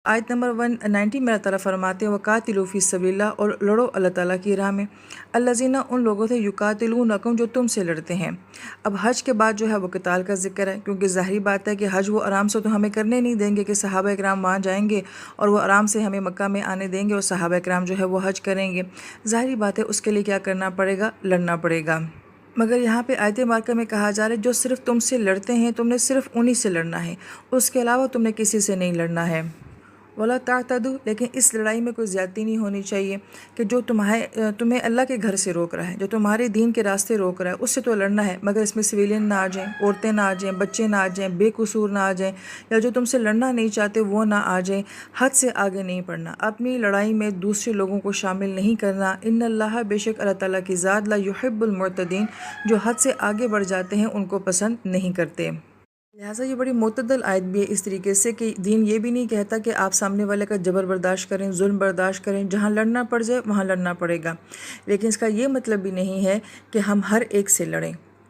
آیت نمبر 190 میں اللہ تعالیٰ فرماتے ہیں وَقَاتِلُوا فِي سَبِيلِ اللَّهِ، اور لڑو اللہ تعالیٰ کی راہ میں، الَّذِينَ ان لوگوں سے يُقَاتِلُونَكُمْ جو تم سے لڑتے ہیں۔ اب حج کے بعد جو ہے وہ قتال کا ذکر ہے، کیونکہ ظاہری بات ہے کہ حج وہ آرام سے تو ہمیں کرنے نہیں دیں گے کہ صحابہ کرام وہاں جائیں گے اور وہ آرام سے ہمیں مکہ میں آنے دیں گے اور صحابہ کرام جو ہے وہ حج کریں گے۔ ظاہری بات ہے اس کے لیے کیا کرنا پڑے گا، لڑنا پڑے گا۔ مگر یہاں پہ آیت مبارکہ میں کہا جا رہا ہے جو صرف تم سے لڑتے ہیں تم نے صرف انہی سے لڑنا ہے، اس کے علاوہ تم نے کسی سے نہیں لڑنا ہے۔ وَلَا تَعْتَدُوا، لیکن اس لڑائی میں کوئی زیادتی نہیں ہونی چاہیے کہ جو تمہیں اللہ کے گھر سے روک رہا ہے، جو تمہارے دین کے راستے روک رہا ہے، اس سے تو لڑنا ہے، مگر اس میں سویلین نہ آ جائیں، عورتیں نہ آ جائیں، بچے نہ آ جائیں، بے قصور نہ آ جائیں، یا جو تم سے لڑنا نہیں چاہتے وہ نہ آ جائیں۔ حد سے آگے نہیں بڑھنا، اپنی لڑائی میں دوسرے لوگوں کو شامل نہیں کرنا۔ ان اللہ، بے شک اللہ تعالیٰ کی ذات، لا یحب المعتدین، جو حد سے آگے بڑھ جاتے ہیں ان کو پسند نہیں کرتے۔ لہٰذا یہ بڑی معتدل آیت بھی ہے اس طریقے سے کہ دین یہ بھی نہیں کہتا کہ آپ سامنے والے کا جبر برداشت کریں، ظلم برداشت کریں، جہاں لڑنا پڑ جائے وہاں لڑنا پڑے گا، لیکن اس کا یہ مطلب بھی نہیں ہے کہ ہم ہر ایک سے لڑیں۔